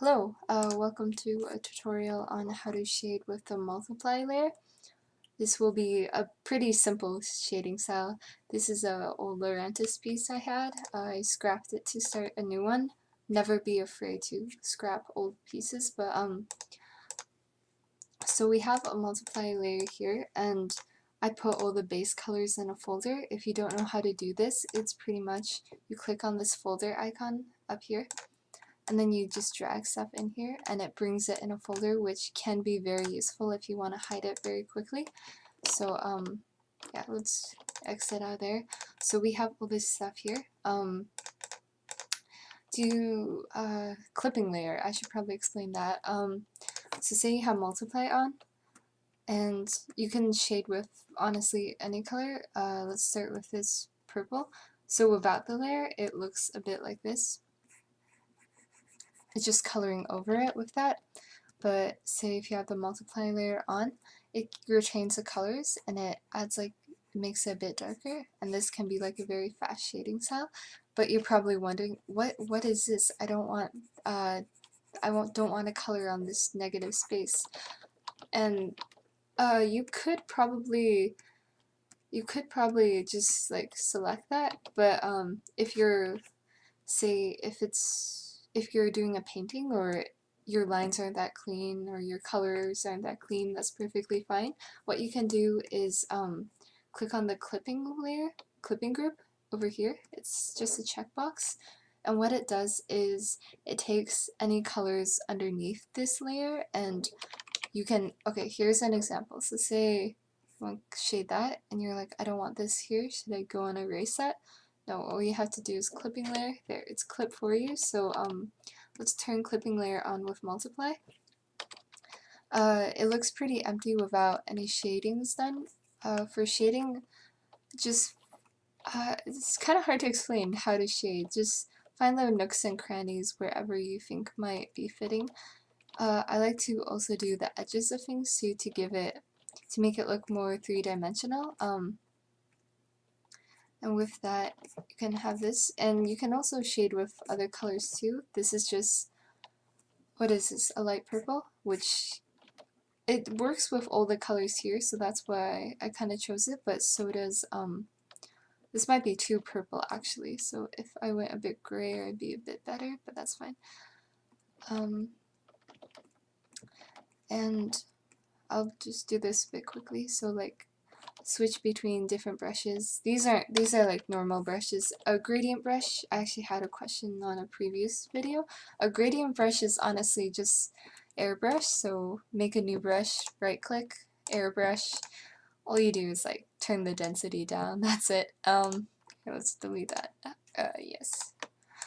Hello, welcome to a tutorial on how to shade with the multiply layer. This will be a pretty simple shading style. This is an old Laurentis piece I had. I scrapped it to start a new one. Never be afraid to scrap old pieces, but so we have a multiply layer here, and I put all the base colors in a folder. If you don't know how to do this, it's pretty much you click on this folder icon up here, and then you just drag stuff in here and it brings it in a folder, which can be very useful if you want to hide it very quickly. So yeah, let's exit out of there. So we have all this stuff here. Clipping layer, I should probably explain that. So say you have multiply on, and you can shade with honestly any color. Let's start with this purple. So without the layer, it looks a bit like this. It's just coloring over it with that. But say if you have the multiply layer on, it retains the colors and it adds makes it a bit darker, and this can be like a very fast shading style. But you're probably wondering, what is this? I don't want don't want to color on this negative space. And you could probably just like select that, but if you're if you're doing a painting or your lines aren't that clean or your colors aren't that clean, that's perfectly fine. What you can do is click on the clipping group over here. It's just a checkbox, and what it does is it takes any colors underneath this layer, and you can, okay, here's an example. So say you want to shade that and you're like, I don't want this here, should I go and erase that? No, all you have to do is clipping layer. There, it's clipped for you. So let's turn clipping layer on with multiply. It looks pretty empty without any shadings done. For shading, just it's kind of hard to explain how to shade. Just find the nooks and crannies wherever you think might be fitting. I like to also do the edges of things too, to make it look more three-dimensional. And with that, you can have this, and you can also shade with other colors too. This is just, what is this, a light purple, which it works with all the colors here, so that's why I kind of chose it, but so does, this might be too purple actually, so if I went a bit grayer, it'd be a bit better, but that's fine. And I'll just do this a bit quickly, so like, switch between different brushes. These are like normal brushes. A gradient brush, I actually had a question on a previous video. A gradient brush is honestly just airbrush, so make a new brush, right click, airbrush. All you do is like turn the density down, that's it. Okay, let's delete that. Yes.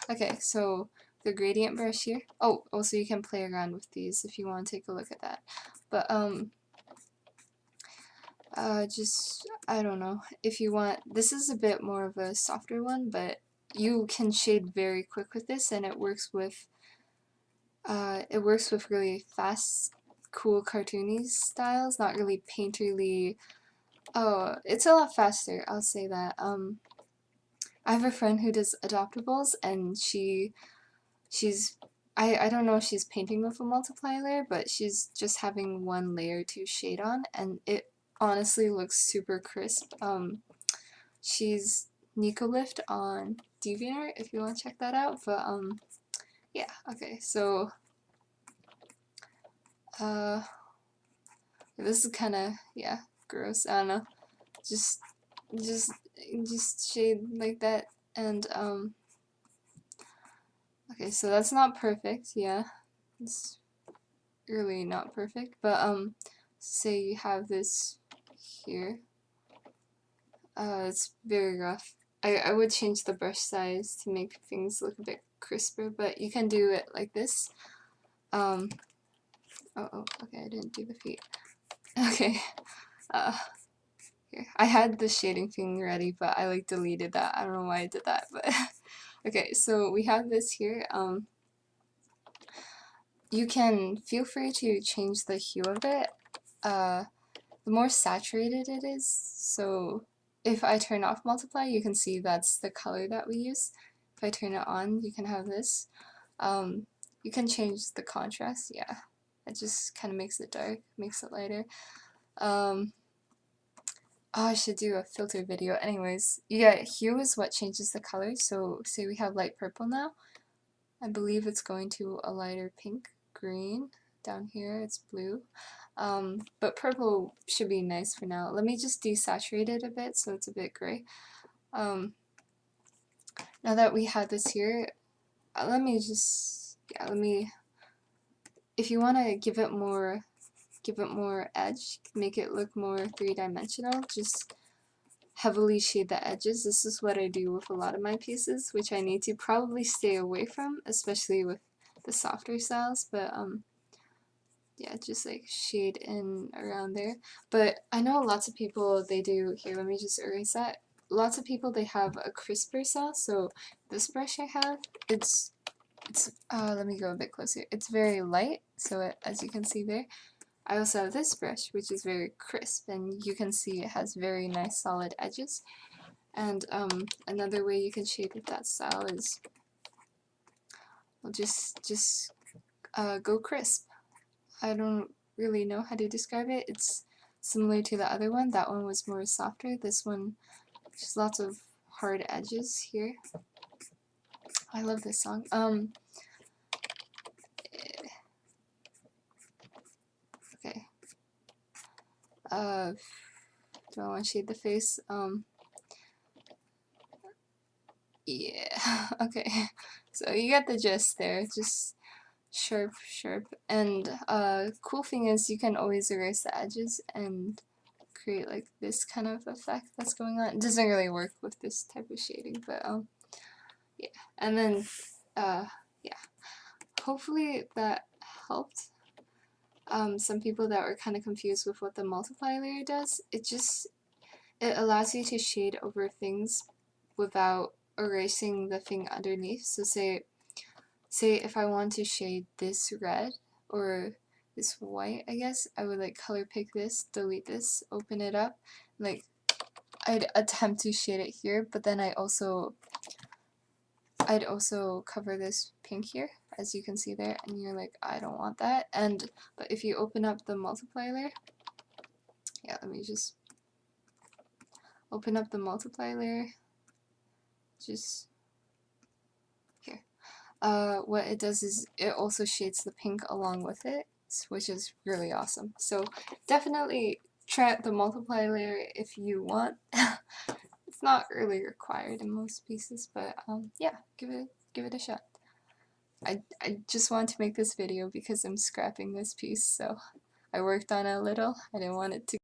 Okay, so the gradient brush here. Oh, also you can play around with these if you want to take a look at that. But just, I don't know, if you want, this is a bit more of a softer one, but you can shade very quick with this, and it works with really fast, cool cartoony styles, not really painterly. Oh, it's a lot faster, I'll say that. I have a friend who does adoptables, and I don't know if she's painting with a multiply layer, but she's just having one layer to shade on, and it honestly looks super crisp. She's Nicolift on DeviantArt if you want to check that out, but yeah, okay, so this is kind of, yeah, gross, I don't know, just shade like that, and okay, so that's not perfect, yeah, it's really not perfect, but say you have this here. It's very rough. I would change the brush size to make things look a bit crisper, but you can do it like this. Oh, okay, I didn't do the feet. Okay, here. I had the shading thing ready, but I like deleted that. I don't know why I did that, but okay, so we have this here. You can feel free to change the hue of it. The more saturated it is, so if I turn off multiply, you can see that's the color that we use. If I turn it on, you can have this. You can change the contrast, yeah. It just kind of makes it dark, makes it lighter. Oh, I should do a filter video. Anyways, yeah, hue is what changes the color. So say we have light purple now. I believe it's going to a lighter pink, green. Down here it's blue. But purple should be nice for now. Let me just desaturate it a bit so it's a bit gray. Now that we have this here, let me just, yeah, if you want to give it more edge, make it look more three-dimensional, just heavily shade the edges. This is what I do with a lot of my pieces, which I need to probably stay away from, especially with the softer styles, but yeah, just like shade in around there. But I know lots of people, they do, here, let me just erase that. Lots of people, they have a crisper style, so this brush I have, it's let me go a bit closer. It's very light, so as you can see there. I also have this brush, which is very crisp, and you can see it has very nice solid edges. And another way you can shade with that style is, well, just go crisp. I don't really know how to describe it. It's similar to the other one. That one was more softer. This one, just lots of hard edges here. I love this song. Okay. Do I want to shade the face? Yeah. Okay. So you get the gist there. Just sharp, sharp. And cool thing is you can always erase the edges and create like this kind of effect that's going on. It doesn't really work with this type of shading, but yeah. And then yeah. Hopefully that helped. Some people that were kind of confused with what the multiply layer does, it allows you to shade over things without erasing the thing underneath. So say if I want to shade this red or this white, I guess, I would like color pick this, delete this, open it up, like I'd attempt to shade it here, but then I'd also cover this pink here, as you can see there, and you're like, I don't want that. But if you open up the multiply layer, yeah, let me just open up the multiply layer, just here. What it does is it also shades the pink along with it, which is really awesome. So definitely try out the multiply layer if you want. It's not really required in most pieces, but yeah, give it a shot. I just want to make this video because I'm scrapping this piece, so I worked on it a little. I didn't want it to